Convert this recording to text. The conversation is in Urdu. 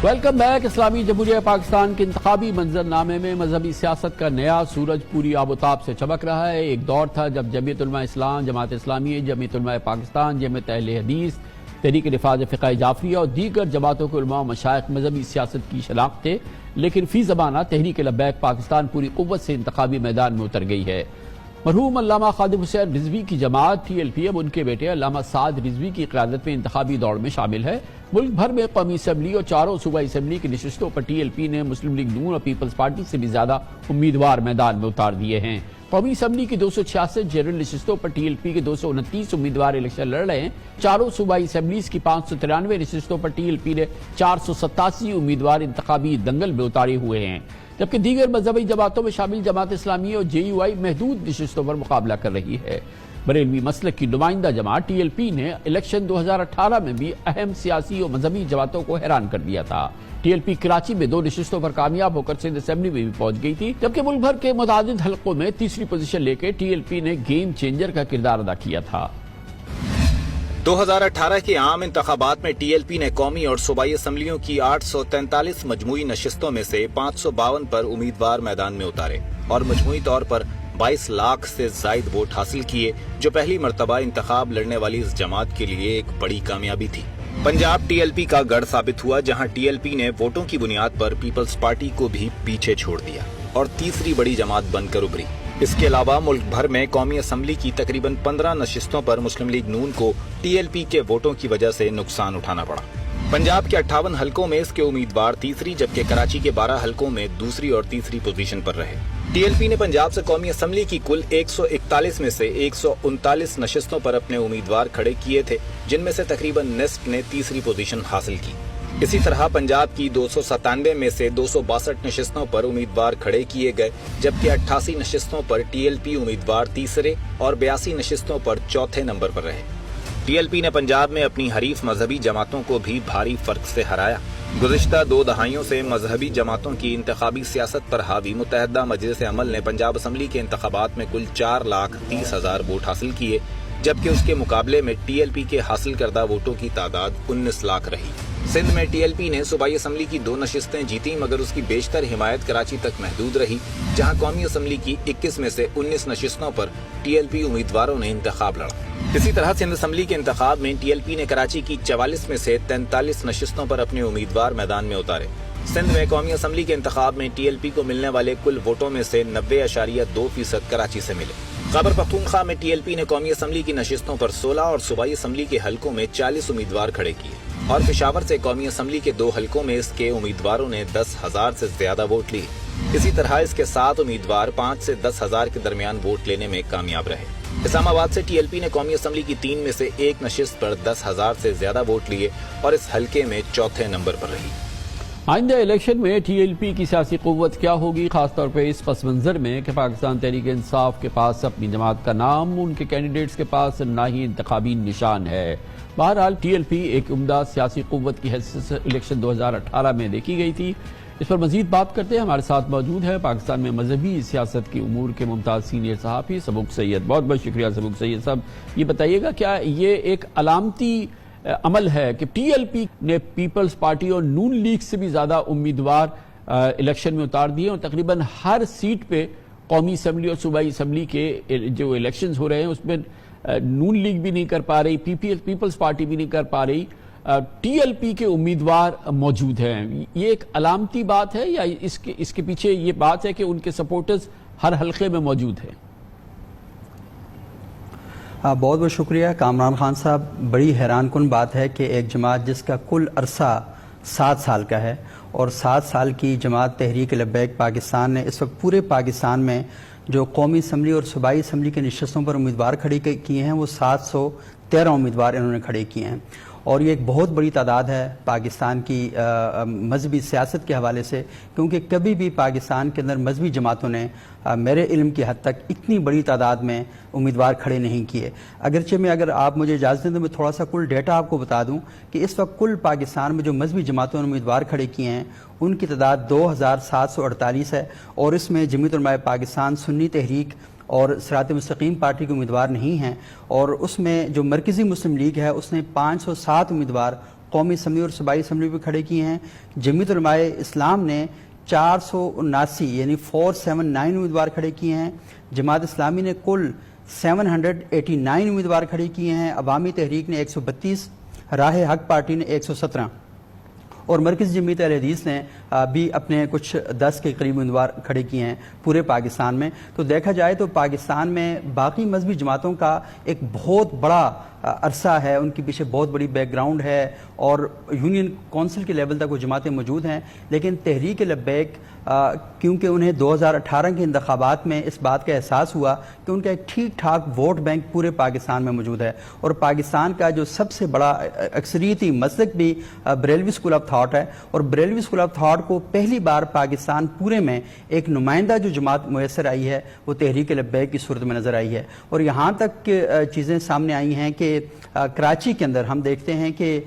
Welcome back. اسلامی جمہوریہ پاکستان کے انتخابی منظرنامے میں مذہبی سیاست کا نیا سورج پوری آب و تاب سے چمک رہا ہے۔ ایک دور تھا جب جمعیت علماء اسلام، جماعت اسلامی، جمعیت علماء پاکستان، جمعیت اہل حدیث، تحریک نفاذ فقہ جعفریہ اور دیگر جماعتوں کے علماء و مشائخ مذہبی سیاست کی شناخت تھے، لیکن فی زمانہ تحریک لبیک پاکستان پوری قوت سے انتخابی میدان میں اتر گئی ہے۔ مرحوم علامہ خادم حسین رضوی کی جماعت ٹی ایل پی اب ان کے بیٹے علامہ سعد رضوی کی قیادت میں انتخابی دوڑ میں شامل ہے۔ ملک بھر میں قومی اسمبلی اور چاروں صوبائی اسمبلی کی نشستوں پر ٹی ایل پی نے مسلم لیگ نون اور پیپلز پارٹی سے بھی زیادہ امیدوار میدان میں اتار دیے ہیں۔ قومی اسمبلی کی 266 جنرل نشستوں پر ٹی ایل پی کے 229 امیدوار الیکشن لڑ رہے ہیں۔ چاروں صوبائی اسمبلیز کی 593 نشستوں پر ٹی ایل پی نے 487 امیدوار انتخابی دنگل میں اتارے ہوئے ہیں، جبکہ دیگر مذہبی جماعتوں میں شامل جماعت اسلامی اور جے یو آئی محدود نشستوں پر مقابلہ کر رہی ہے۔ بریلوی مسلک کی نمائندہ جماعت ٹی ایل پی نے الیکشن 2018 میں بھی اہم سیاسی اور مذہبی جماعتوں کو حیران کر دیا تھا۔ ٹی ایل پی کراچی میں 2 نشستوں پر کامیاب ہو کر سندھ اسمبلی میں بھی پہنچ گئی تھی، جبکہ ملک بھر کے متعدد حلقوں میں تیسری پوزیشن لے کے ٹی ایل پی نے گیم چینجر کا کردار ادا کیا تھا۔ 2018 کے عام انتخابات میں ٹی ایل پی نے قومی اور صوبائی اسمبلیوں کی 843 مجموعی نشستوں میں سے 552 پر امیدوار میدان میں اتارے اور مجموعی طور پر 22 لاکھ سے زائد ووٹ حاصل کیے، جو پہلی مرتبہ انتخاب لڑنے والی اس جماعت کے لیے ایک بڑی کامیابی تھی۔ پنجاب ٹی ایل پی کا گڑھ ثابت ہوا، جہاں ٹی ایل پی نے ووٹوں کی بنیاد پر پیپلز پارٹی کو بھی پیچھے چھوڑ دیا اور تیسری بڑی جماعت بن کر ابھری۔ اس کے علاوہ ملک بھر میں قومی اسمبلی کی تقریباً 15 نشستوں پر مسلم لیگ نون کو ٹی ایل پی کے ووٹوں کی وجہ سے نقصان اٹھانا پڑا۔ پنجاب کے 58 حلقوں میں اس کے امیدوار تیسری، جبکہ کراچی کے 12 حلقوں میں دوسری اور تیسری پوزیشن پر رہے۔ ٹی ایل پی نے پنجاب سے قومی اسمبلی کی کل 141 میں سے 139 نشستوں پر اپنے امیدوار کھڑے کیے تھے، جن میں سے تقریباً نصف نے تیسری پوزیشن حاصل کی۔ اسی طرح پنجاب کی 297 میں سے 262 نشستوں پر امیدوار کھڑے کیے گئے، جبکہ 88 نشستوں پر ٹی ایل پی امیدوار تیسرے اور 82 نشستوں پر چوتھے نمبر پر رہے۔ ٹی ایل پی نے پنجاب میں اپنی حریف مذہبی جماعتوں کو بھی بھاری فرق سے ہرایا۔ گزشتہ 2 دہائیوں سے مذہبی جماعتوں کی انتخابی سیاست پر حاوی متحدہ مجلس عمل نے پنجاب اسمبلی کے انتخابات میں کل 4,30,000 ووٹ حاصل کیے، جبکہ اس کے مقابلے میں ٹی ایل پی کے حاصل کردہ ووٹوں کی تعداد 19 لاکھ رہی۔ سندھ میں ٹی ایل پی نے صوبائی اسمبلی کی 2 نشستیں جیتیں، مگر اس کی بیشتر حمایت کراچی تک محدود رہی، جہاں قومی اسمبلی کی 21 میں سے 19 نشستوں پر ٹی ایل پی امیدواروں نے انتخاب لڑا۔ اسی طرح سندھ اسمبلی کے انتخاب میں ٹی ایل پی نے کراچی کی 44 میں سے 43 نشستوں پر اپنے امیدوار میدان میں اتارے۔ سندھ میں قومی اسمبلی کے انتخاب میں ٹی ایل پی کو ملنے والے کل ووٹوں میں سے 90.2% کراچی سے ملے۔ خیبر پختونخوا میں ٹی ایل پی نے قومی اسمبلی کی نشستوں پر 16 اور صوبائی اسمبلی کے حلقوں میں 40 امیدوار کھڑے کیے، اور پشاور سے قومی اسمبلی کے 2 حلقوں میں اس کے امیدواروں نے 10,000 سے زیادہ ووٹ لیے۔ اسی طرح اس کے 7 امیدوار 5 سے 10,000 کے درمیان ووٹ لینے میں کامیاب رہے۔ اسلام آباد سے ٹی ایل پی نے قومی اسمبلی کی 3 میں سے 1 نشست پر 10,000 سے زیادہ ووٹ لیے اور اس حلقے میں چوتھے نمبر پر رہی۔ آئندہ الیکشن میں ٹی ایل پی کی سیاسی قوت کیا ہوگی، خاص طور پہ اس پس منظر میں کہ پاکستان تحریک انصاف کے پاس اپنی جماعت کا نام، ان کے کینڈیڈیٹس کے پاس نہ ہی انتخابی نشان ہے۔ بہرحال ٹی ایل پی ایک عمدہ سیاسی قوت کی حیثیت سے الیکشن 2018 میں دیکھی گئی تھی۔ اس پر مزید بات کرتے ہیں، ہمارے ساتھ موجود ہے پاکستان میں مذہبی سیاست کی امور کے ممتاز سینئر صحافی سبک سید۔ بہت بہت شکریہ سبک سید صاحب۔ یہ بتائیے گا کیا یہ ایک علامتی عمل ہے کہ ٹی ایل پی نے پیپلز پارٹی اور نون لیگ سے بھی زیادہ امیدوار الیکشن میں اتار دیے، اور تقریباً ہر سیٹ پہ قومی اسمبلی اور صوبائی اسمبلی کے جو الیکشنز ہو رہے ہیں اس میں نون لیگ بھی نہیں کر پا رہی، پیپلز پارٹی بھی نہیں کر پا رہی، ٹی ایل پی کے امیدوار موجود ہیں؟ یہ ایک علامتی بات ہے یا اس کے پیچھے یہ بات ہے کہ ان کے سپورٹرز ہر حلقے میں موجود ہیں؟ بہت بہت شکریہ کامران خان صاحب۔ بڑی حیران کن بات ہے کہ ایک جماعت جس کا کل عرصہ 7 سال کا ہے، اور 7 سال کی جماعت تحریک لبیک پاکستان نے اس وقت پورے پاکستان میں جو قومی اسمبلی اور صوبائی اسمبلی کے نشستوں پر امیدوار کھڑے کیے ہیں وہ 713 امیدوار انہوں نے کھڑے کیے ہیں، اور یہ ایک بہت بڑی تعداد ہے پاکستان کی مذہبی سیاست کے حوالے سے، کیونکہ کبھی بھی پاکستان کے اندر مذہبی جماعتوں نے میرے علم کی حد تک اتنی بڑی تعداد میں امیدوار کھڑے نہیں کیے۔ اگرچہ اگر آپ مجھے اجازت دیں تو میں تھوڑا سا کل ڈیٹا آپ کو بتا دوں کہ اس وقت کل پاکستان میں جو مذہبی جماعتوں نے امیدوار کھڑے کیے ہیں ان کی تعداد 2,748 ہے، اور اس میں جمعیت علماء پاکستان، سنی تحریک اور صراط مستقیم پارٹی کے امیدوار نہیں ہیں، اور اس میں جو مرکزی مسلم لیگ ہے اس نے 507 امیدوار قومی اسمبلی اور صوبائی اسمبلی بھی کھڑے کیے ہیں. جمعیت علماء اسلام نے 479 یعنی 479 امیدوار کھڑے کیے ہیں. جماعت اسلامی نے کل 789 امیدوار کھڑے کیے ہیں. عوامی تحریک نے 132، راہ حق پارٹی نے 117 اور مرکزی جمعیت اہل حدیث نے بھی اپنے کچھ 10 کے قریب امیدوار کھڑے کیے ہیں پورے پاکستان میں. تو دیکھا جائے تو پاکستان میں باقی مذہبی جماعتوں کا ایک بہت بڑا عرصہ ہے، ان کے پیچھے بہت بڑی بیک گراؤنڈ ہے اور یونین کونسل کے لیول تک وہ جماعتیں موجود ہیں. لیکن تحریک لبیک کیونکہ انہیں 2018 کے انتخابات میں اس بات کا احساس ہوا کہ ان کا ایک ٹھیک ٹھاک ووٹ بینک پورے پاکستان میں موجود ہے اور پاکستان کا جو سب سے بڑا اکثریتی مسلک بھی بریلوی اسکول آف تھاٹ ہے اور بریلوی اسکول آف تھاٹ کو پہلی بار پاکستان پورے میں ایک نمائندہ جو جماعت میسر آئی ہے وہ تحریک لبیک کی صورت میں نظر آئی ہے. اور یہاں تک چیزیں سامنے آئی ہیں کہ کراچی کے اندر ہم دیکھتے ہیں کہ